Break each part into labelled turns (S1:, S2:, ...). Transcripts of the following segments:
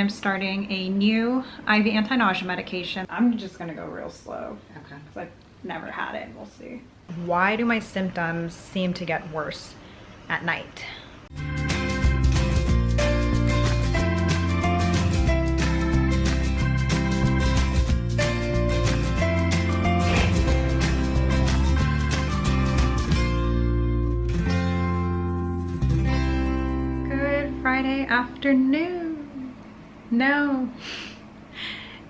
S1: I'm starting a new IV anti-nausea medication. I'm just gonna go real slow. Okay. Because I've never had it. We'll see. Why do my symptoms seem to get worse at night? Friday afternoon. No,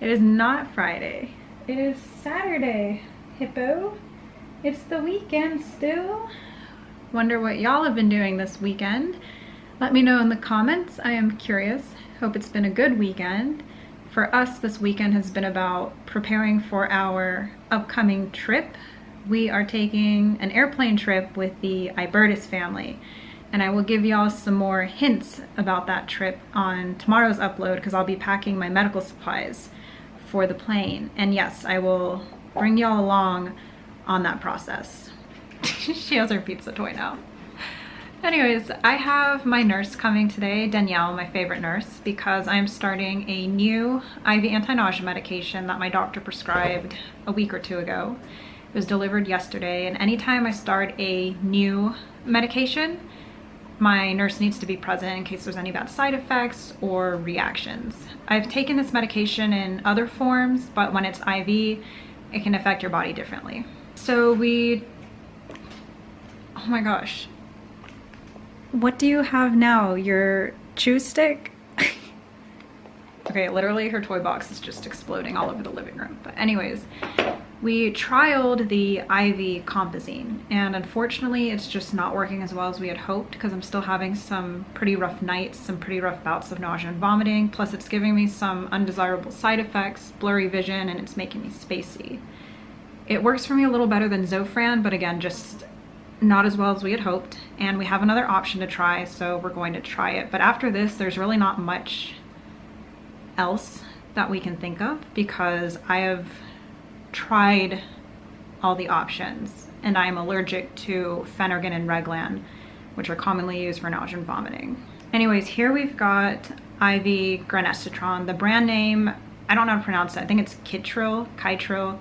S1: it is not Friday. It is Saturday, hippo. It's the weekend still. Wonder what y'all have been doing this weekend. Let me know in the comments. I am curious. Hope it's been a good weekend. For us, this weekend has been about preparing for our upcoming trip. We are taking an airplane trip with the Ibertis family. And I will give y'all some more hints about that trip on tomorrow's upload because I'll be packing my medical supplies for the plane. And yes, I will bring y'all along on that process. She has her pizza toy now. Anyways, I have my nurse coming today, Danielle, my favorite nurse, because I'm starting a new IV anti-nausea medication that my doctor prescribed a week or two ago. It was delivered yesterday, and anytime I start a new medication, my nurse needs to be present in case there's any bad side effects or reactions. I've taken this medication in other forms, but when it's IV, it can affect your body differently. So oh my gosh. What do you have now? Your chew stick? Okay, literally her toy box is just exploding all over the living room. But anyways, we trialed the IV Compazine, and unfortunately it's just not working as well as we had hoped because I'm still having some pretty rough nights, some pretty rough bouts of nausea and vomiting, plus it's giving me some undesirable side effects, blurry vision, and it's making me spacey. It works for me a little better than Zofran, but again, just not as well as we had hoped, and we have another option to try, so we're going to try it. But after this, there's really not much else that we can think of because I have tried all the options and I'm allergic to Phenergan and Reglan, which are commonly used for nausea and vomiting. Anyways, here we've got IV Granisetron. The brand name, I don't know how to pronounce it. I think it's Kytril, Kytril.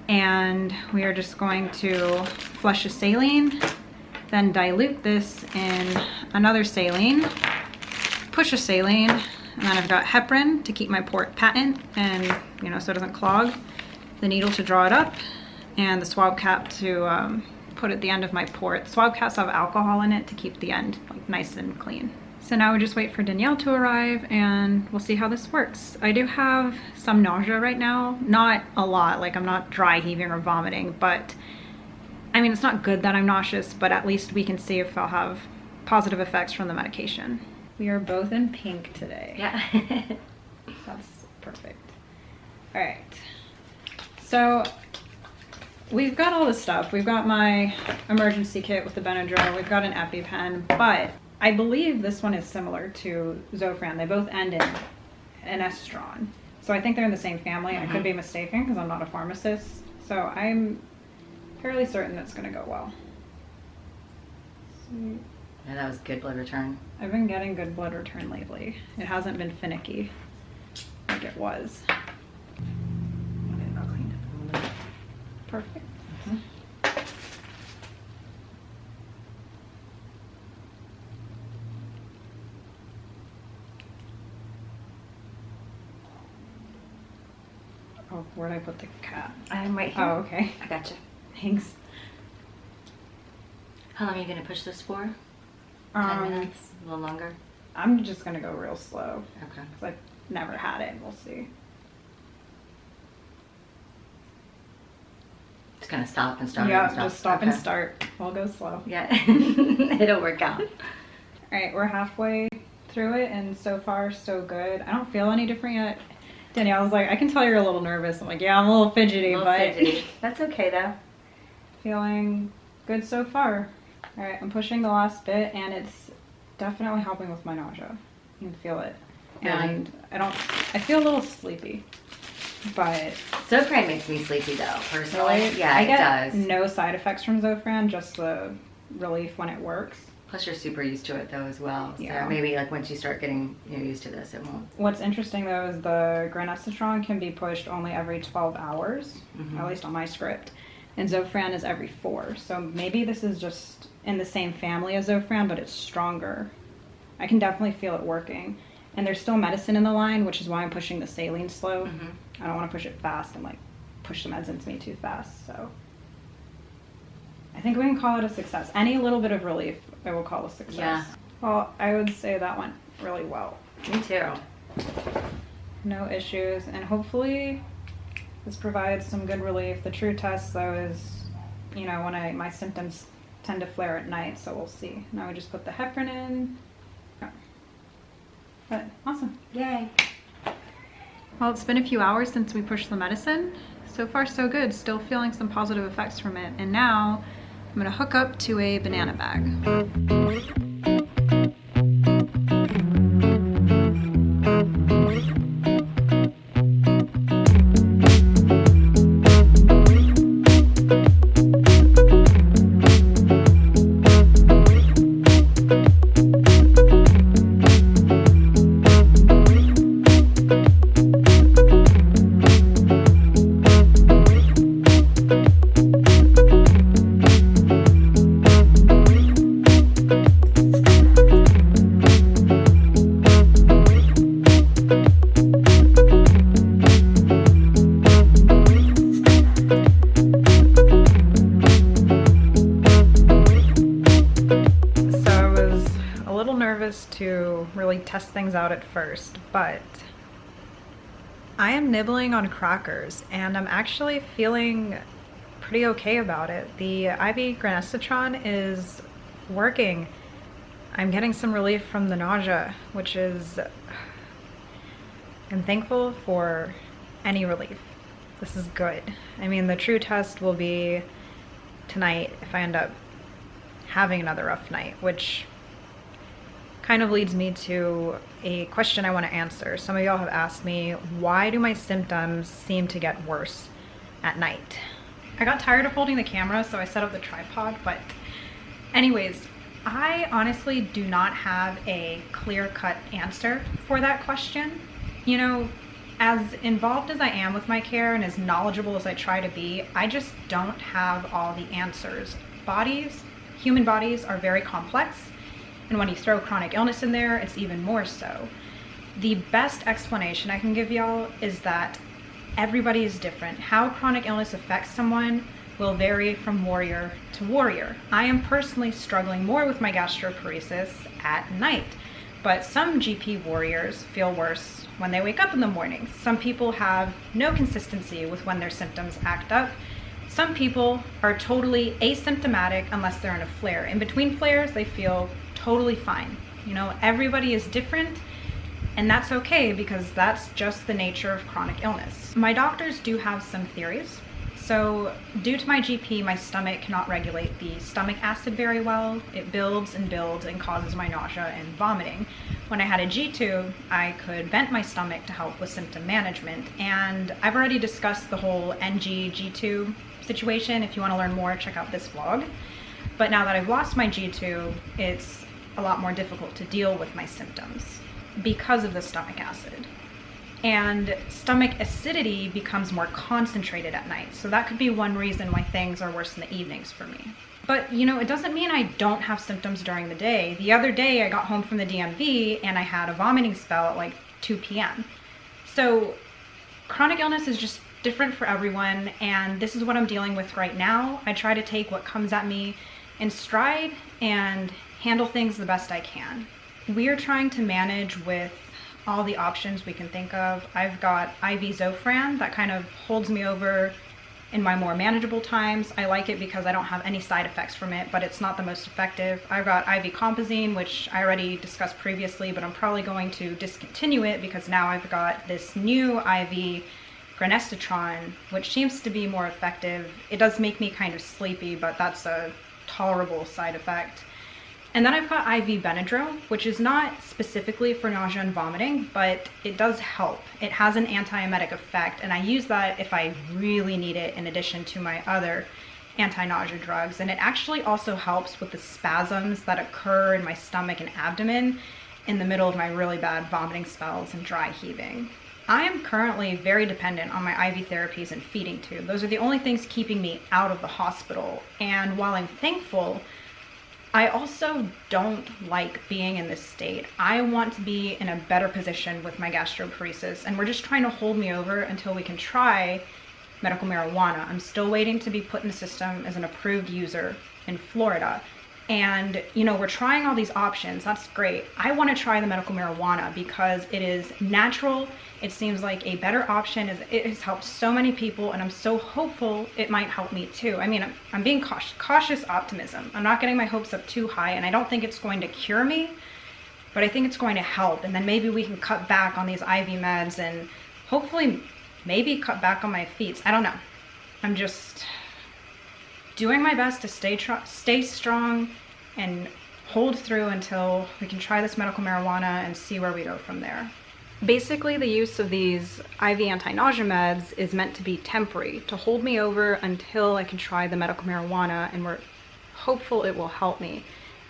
S1: And we are just going to flush a saline, then dilute this in another saline, push a saline, and then I've got heparin to keep my port patent and, you know, so it doesn't clog, the needle to draw it up, and the swab cap to put at the end of my port. The swab caps have alcohol in it to keep the end like nice and clean. So now we just wait for Danielle to arrive and we'll see how this works. I do have some nausea right now, not a lot, like I'm not dry heaving or vomiting, but I mean, it's not good that I'm nauseous, but at least we can see if I'll have positive effects from the medication. We are both in pink today.
S2: Yeah.
S1: That's perfect. All right. So we've got all this stuff. We've got my emergency kit with the Benadryl. We've got an EpiPen, but I believe this one is similar to Zofran. They both end in an estron. So I think they're in the same family. I could be mistaken because I'm not a pharmacist. So I'm fairly certain it's going to go well. So,
S2: yeah, that was good blood return.
S1: I've been getting good blood return lately. It hasn't been finicky like it was.
S2: I'll get it all cleaned up a little bit.
S1: Perfect. Oh, where'd I put the cap?
S2: I'm right here.
S1: Oh, okay.
S2: I gotcha.
S1: Thanks.
S2: How long are you going to push this for? 10 minutes? A little longer?
S1: I'm just going to go real slow.
S2: Okay.
S1: Because I've never had it. We'll see.
S2: Just going to stop and start.
S1: Yeah, just stop and start. We'll go slow.
S2: Yeah. It'll work out.
S1: All right, we're halfway through it, and so far, so good. I don't feel any different yet. Danielle was like, I can tell you're a little nervous. I'm like, yeah, I'm a little fidgety,
S2: Fidgety. That's okay, though.
S1: Feeling good so far. All right, I'm pushing the last bit, and it's definitely helping with my nausea. You can feel it.
S2: Really?
S1: And I feel a little sleepy, but...
S2: Zofran makes me sleepy, though, personally.
S1: Really?
S2: Yeah,
S1: I
S2: it
S1: get
S2: does.
S1: no side effects from Zofran, just the relief when it works.
S2: Plus you're super used to it though as well. So
S1: Yeah.
S2: maybe like once you start getting used to this, it won't.
S1: What's interesting though is the Granestatron can be pushed only every 12 hours, at least on my script. And Zofran is every 4. So maybe this is just in the same family as Zofran, but it's stronger. I can definitely feel it working. And there's still medicine in the line, which is why I'm pushing the saline slow. I don't want to push it fast and like push the meds into me too fast. So I think we can call it a success. Any little bit of relief, I will call a success.
S2: Yeah.
S1: Well, I would say that went really well.
S2: Me too.
S1: No issues, and hopefully this provides some good relief. The true test though is, you know, when my symptoms tend to flare at night, so we'll see. Now we just put the heparin in. But awesome.
S2: Yay.
S1: Well, it's been a few hours since we pushed the medicine. So far so good, still feeling some positive effects from it. And now I'm gonna hook up to a banana bag. To really test things out at first, but I am nibbling on crackers and I'm actually feeling pretty okay about it. The IV Granestatron is working. I'm getting some relief from the nausea, which is, I'm thankful for any relief. This is good. I mean, the true test will be tonight if I end up having another rough night, which kind of leads me to a question I want to answer. Some of y'all have asked me, why do my symptoms seem to get worse at night? I got tired of holding the camera, so I set up the tripod, but anyways, I honestly do not have a clear-cut answer for that question. You know, as involved as I am with my care and as knowledgeable as I try to be, I just don't have all the answers. Human bodies are very complex. And when you throw chronic illness in there, it's even more so. The best explanation I can give y'all is that everybody is different. How chronic illness affects someone will vary from warrior to warrior. I am personally struggling more with my gastroparesis at night, but some GP warriors feel worse when they wake up in the morning. Some people have no consistency with when their symptoms act up. Some people are totally asymptomatic unless they're in a flare. In between flares, they feel totally fine. You know, everybody is different, and that's okay because that's just the nature of chronic illness. My doctors do have some theories. So due to my GP, my stomach cannot regulate the stomach acid very well. It builds and builds and causes my nausea and vomiting. When I had a G-tube, I could vent my stomach to help with symptom management. And I've already discussed the whole NG G-tube situation. If you want to learn more, check out this vlog. But now that I've lost my G-tube, it's a lot more difficult to deal with my symptoms because of the stomach acid. And stomach acidity becomes more concentrated at night. So that could be one reason why things are worse in the evenings for me. But you know, it doesn't mean I don't have symptoms during the day. The other day I got home from the DMV and I had a vomiting spell at like 2 p.m. So chronic illness is just different for everyone, and this is what I'm dealing with right now. I try to take what comes at me in stride and handle things the best I can. We are trying to manage with all the options we can think of. I've got IV Zofran that kind of holds me over in my more manageable times. I like it because I don't have any side effects from it, but it's not the most effective. I've got IV Compazine, which I already discussed previously, but I'm probably going to discontinue it because now I've got this new IV Granestatron, which seems to be more effective. It does make me kind of sleepy, but that's a tolerable side effect. And then I've got IV Benadryl, which is not specifically for nausea and vomiting, but it does help. It has an antiemetic effect, and I use that if I really need it in addition to my other anti-nausea drugs, and it actually also helps with the spasms that occur in my stomach and abdomen in the middle of my really bad vomiting spells and dry heaving. I am currently very dependent on my IV therapies and feeding tube. Those are the only things keeping me out of the hospital. And while I'm thankful, I also don't like being in this state. I want to be in a better position with my gastroparesis, and we're just trying to hold me over until we can try medical marijuana. I'm still waiting to be put in the system as an approved user in Florida. And, you know, we're trying all these options. That's great. I want to try the medical marijuana because it is natural. It seems like a better option. It has helped so many people, and I'm so hopeful it might help me too. I mean, I'm being cautious optimism. I'm not getting my hopes up too high, and I don't think it's going to cure me, but I think it's going to help. And then maybe we can cut back on these IV meds and hopefully maybe cut back on my feeds. I don't know. I'm just doing my best to stay strong and hold through until we can try this medical marijuana and see where we go from there. Basically, the use of these IV anti-nausea meds is meant to be temporary, to hold me over until I can try the medical marijuana, and we're hopeful it will help me.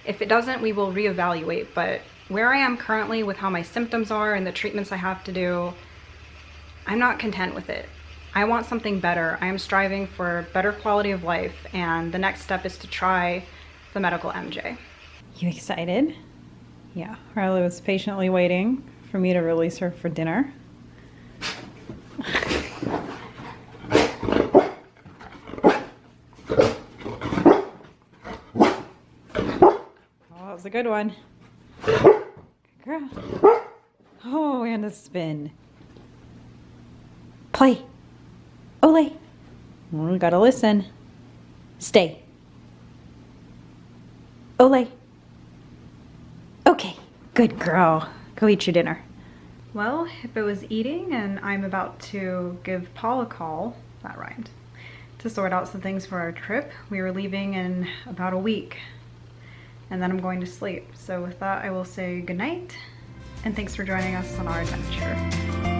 S1: If it doesn't, we will reevaluate, but where I am currently with how my symptoms are and the treatments I have to do, I'm not content with it. I want something better. I am striving for better quality of life, and the next step is to try the medical MJ. You excited? Yeah, Riley was patiently waiting for me to release her for dinner. Oh, that was a good one. Good girl. Oh, and a spin. Play. Ole. Oh, gotta listen. Stay. Ole. Okay, good girl. Go eat your dinner. Well, Hippo is eating, and I'm about to give Paul a call, that rhymed, to sort out some things for our trip. We are leaving in about a week, and then I'm going to sleep. So with that, I will say goodnight, and thanks for joining us on our adventure.